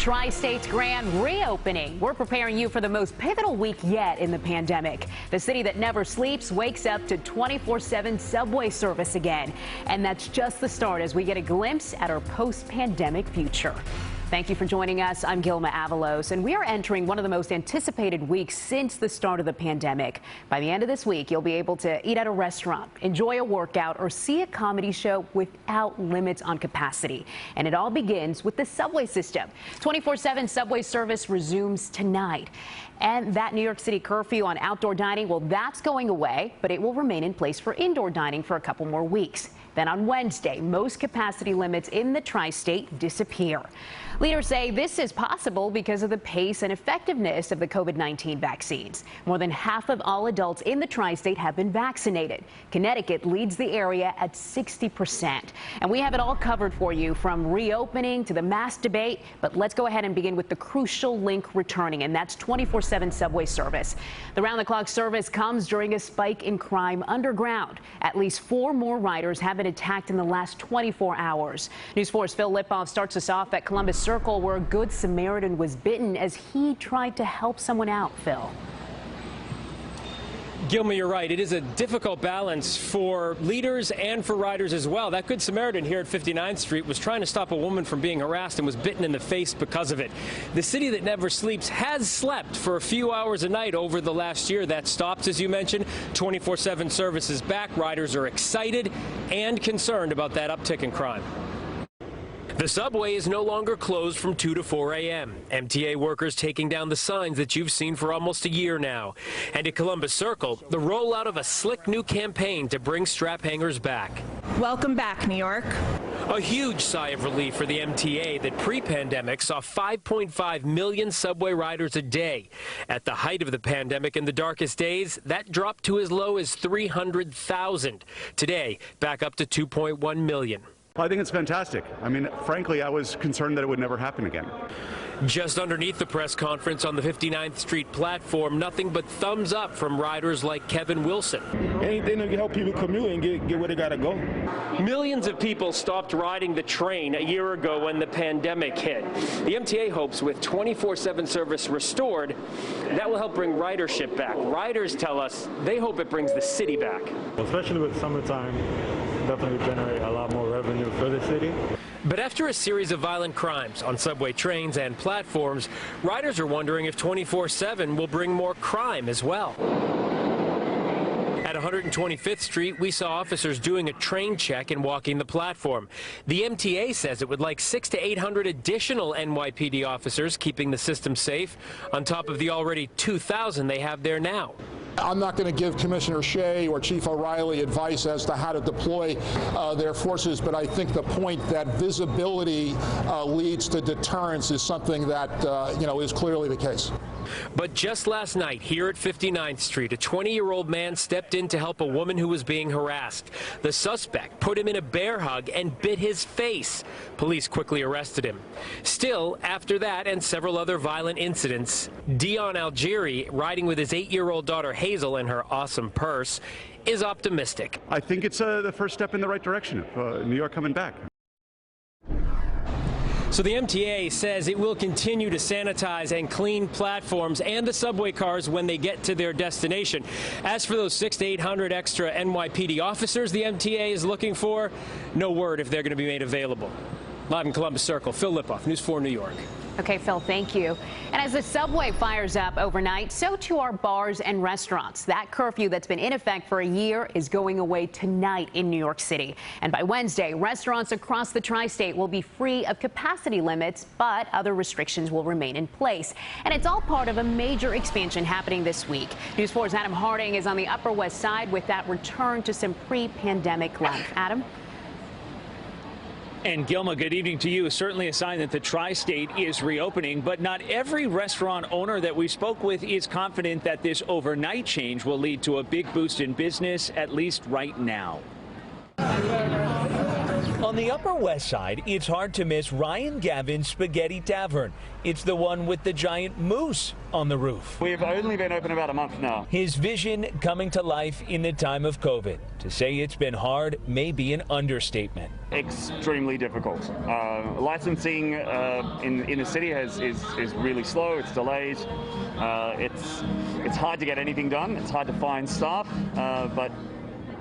Tri-State's grand reopening. We're preparing you for the most pivotal week yet in the pandemic. The city that never sleeps wakes up to 24/7 subway service again. And that's just the start as we get a glimpse at our post-pandemic future. Thank you for joining us. I'm Gilma Avalos, and we are entering one of the most anticipated weeks since the start of the pandemic. By the end of this week, you'll be able to eat at a restaurant, enjoy a workout, or see a comedy show without limits on capacity. And it all begins with the subway system. 24/7 subway service resumes tonight. And that New York City curfew on outdoor dining, well, that's going away, but it will remain in place for indoor dining for a couple more weeks. Then on Wednesday, most capacity limits in the Tri-State disappear. Leaders say this is possible because of the pace and effectiveness of the COVID-19 vaccines. More than half of all adults in the Tri-State have been vaccinated. Connecticut leads the area at 60%. And we have it all covered for you, from reopening to the mask debate. But let's go ahead and begin with the crucial link returning, and that's 24/7 subway service. The round-the-clock service comes during a spike in crime underground. At least 4 more riders have been attacked in the last 24 hours. News 4's Phil Lipof starts us off at Columbus Circle, where a Good Samaritan was bitten as he tried to help someone out. Phil. Gilma, you're right. It is a difficult balance for leaders and for riders as well. That Good Samaritan here at 59th Street was trying to stop a woman from being harassed and was bitten in the face because of it. The city that never sleeps has slept for a few hours a night over the last year. That stops, as you mentioned. 24/7 service is back. Riders are excited and concerned about that uptick in crime. The subway is no longer closed from 2 to 4 a.m. MTA workers taking down the signs that you've seen for almost a year now. And at Columbus Circle, the rollout of a slick new campaign to bring strap hangers back. Welcome back, New York. A huge sigh of relief for the MTA that pre-pandemic saw 5.5 million subway riders a day. At the height of the pandemic in the darkest days, that dropped to as low as 300,000. Today, back up to 2.1 million. I think it's fantastic. I mean, frankly, I was concerned that it would never happen again. Just underneath the press conference on the 59th Street platform, nothing but thumbs up from riders like Kevin Wilson. Anything to help people commute and get where they got to go. Millions of people stopped riding the train a year ago when the pandemic hit. The MTA hopes with 24/7 service restored, that will help bring ridership back. Riders tell us they hope it brings the city back. Especially with summertime, definitely generate a lot more revenue for the city. But after a series of violent crimes on subway trains and platforms, riders are wondering if 24/7 will bring more crime as well. At 125th Street, we saw officers doing a train check and walking the platform. The MTA says it would like 600 to 800 additional NYPD officers, keeping the system safe, on top of the already 2,000 they have there now. I'm not going to give Commissioner Shea or Chief O'Reilly advice as to how to deploy their forces, but I think the point that visibility leads to deterrence is something that is clearly the case. But just last night, here at 59th Street, a 20-year-old man stepped in to help a woman who was being harassed. The suspect put him in a bear hug and bit his face. Police quickly arrested him. Still, after that and several other violent incidents, Dion Algieri, riding with his 8-year-old daughter Hazel and her awesome purse, is optimistic. I think it's the first step in the right direction of New York coming back. So the MTA says it will continue to sanitize and clean platforms and the subway cars when they get to their destination. As for those 600 to 800 extra NYPD officers the MTA is looking for, no word if they're going to be made available. Live in Columbus Circle, Phil Lipof, News 4 New York. Okay, Phil, thank you. And as the subway fires up overnight, so too are bars and restaurants. That curfew that's been in effect for a year is going away tonight in New York City. And by Wednesday, restaurants across the Tri-State will be free of capacity limits, but other restrictions will remain in place. And it's all part of a major expansion happening this week. News 4's Adam Harding is on the Upper West Side with that return to some pre-pandemic life. Adam? And Gilma, good evening to you. Certainly a sign that the Tri-State is reopening, but not every restaurant owner that we spoke with is confident that this overnight change will lead to a big boost in business, at least right now. On the Upper West Side, it's hard to miss Ryan Gavin's Spaghetti Tavern. It's the one with the giant moose on the roof. We've only been open about a month now. His vision coming to life in the time of COVID. To say it's been hard may be an understatement. Extremely difficult. Licensing in the city is really slow. It's delayed. It's hard to get anything done. It's hard to find staff, but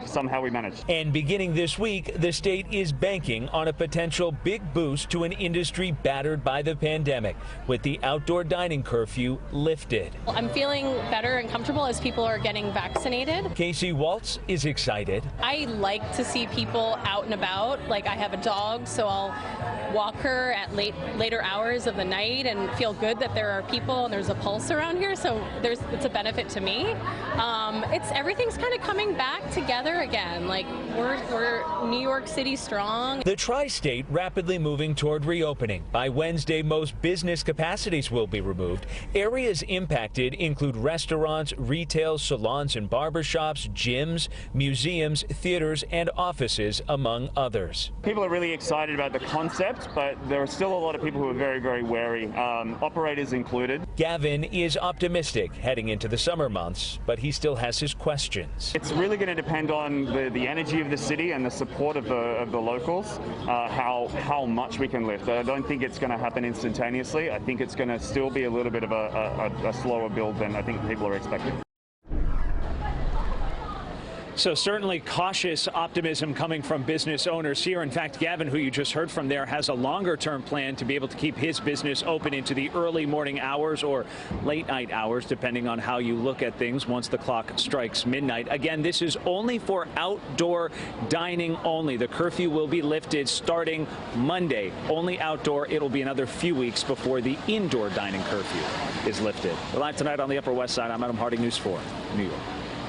somehow we managed. And beginning this week, the state is banking on a potential big boost to an industry battered by the pandemic, with the outdoor dining curfew lifted. I'm feeling better and comfortable as people are getting vaccinated. Casey Waltz is excited. I like to see people out and about. Like, I have a dog, so I'll walk her at later hours of the night and feel good that there are people and there's a pulse around here, so it's a benefit to me. Everything's kind of coming back together again. Like, we're New York City strong. The tri-state rapidly moving toward reopening. By Wednesday, most business capacities will be removed. Areas impacted include restaurants, retail, salons and barbershops, gyms, museums, theaters and offices, among others. People are really excited about the concept, but there are still a lot of people who are very, very wary, operators included. Gavin is optimistic heading into the summer months, but he still has his questions. It's really going to depend on the energy of the city and the support of the locals, how much we can lift. I don't think it's going to happen instantaneously. I think it's going to still be a little bit of a slower build than I think people are expecting. So certainly cautious optimism coming from business owners here. In fact, Gavin, who you just heard from there, has a longer-term plan to be able to keep his business open into the early morning hours or late night hours, depending on how you look at things once the clock strikes midnight. Again, this is only for outdoor dining only. The curfew will be lifted starting Monday. Only outdoor. It'll be another few weeks before the indoor dining curfew is lifted. We're live tonight on the Upper West Side. I'm Adam Harding, News 4, New York.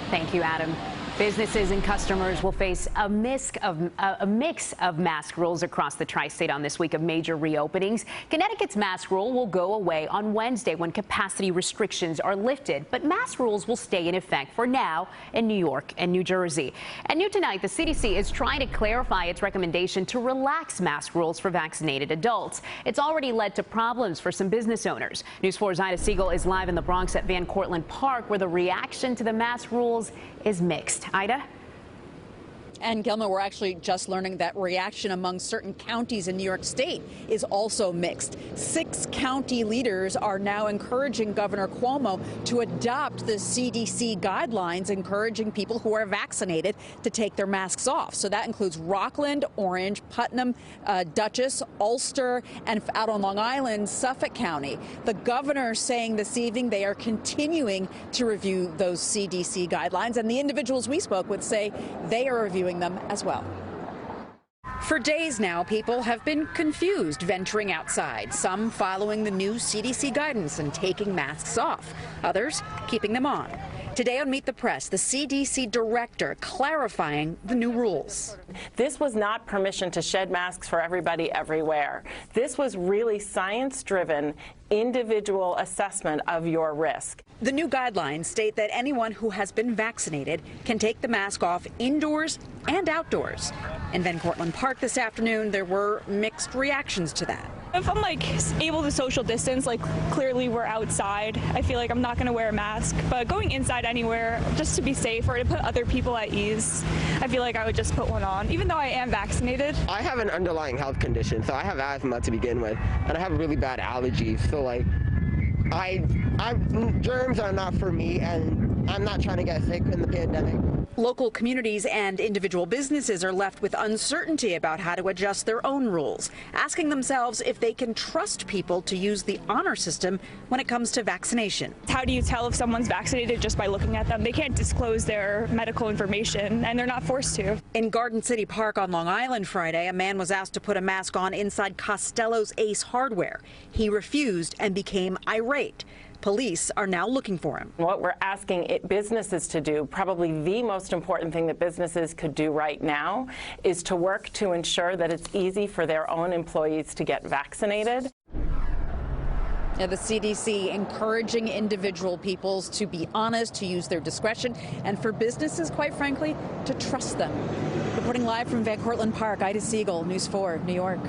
Thank you, Adam. Businesses and customers will face a mix of mask rules across the tri-state on this week of major reopenings. Connecticut's mask rule will go away on Wednesday when capacity restrictions are lifted, but mask rules will stay in effect for now in New York and New Jersey. And new tonight, the CDC is trying to clarify its recommendation to relax mask rules for vaccinated adults. It's already led to problems for some business owners. News 4's Ida Siegal is live in the Bronx at Van Cortlandt Park, where the reaction to the mask rules is mixed. Ida? And Gilma, we're actually just learning that reaction among certain counties in New York State is also mixed. 6 county leaders are now encouraging Governor Cuomo to adopt the CDC guidelines, encouraging people who are vaccinated to take their masks off. So that includes Rockland, Orange, Putnam, Dutchess, Ulster, and out on Long Island, Suffolk County. The governor saying this evening they are continuing to review those CDC guidelines, and the individuals we spoke with say they are reviewing them as well. For days now, people have been confused venturing outside, some following the new CDC guidance and taking masks off, others keeping them on. Today on Meet the Press, the CDC director clarifying the new rules. This was not permission to shed masks for everybody everywhere. This was really science-driven, individual assessment of your risk. The new guidelines state that anyone who has been vaccinated can take the mask off indoors and outdoors. In Van Cortlandt Park this afternoon, there were mixed reactions to that. If I'm able to social distance, clearly we're outside, I feel like I'm not going to wear a mask. But going inside anywhere, just to be safe or to put other people at ease, I feel like I would just put one on, even though I am vaccinated. I have an underlying health condition, so I have asthma to begin with, and I have really bad allergies. So germs are not for me, and I'm not trying to get sick in the pandemic. Local communities and individual businesses are left with uncertainty about how to adjust their own rules, asking themselves if they can trust people to use the honor system when it comes to vaccination. How do you tell if someone's vaccinated just by looking at them? They can't disclose their medical information, and they're not forced to. In Garden City Park on Long Island Friday, a man was asked to put a mask on inside Costello's Ace Hardware. He refused and became irate. Police are now looking for him. What we're asking businesses to do, probably the most important thing that businesses could do right now, is to work to ensure that it's easy for their own employees to get vaccinated. Now, the CDC encouraging individual peoples to be honest, to use their discretion, and for businesses, quite frankly, to trust them. Reporting live from Van Cortlandt Park, Ida Siegal, News 4, New York.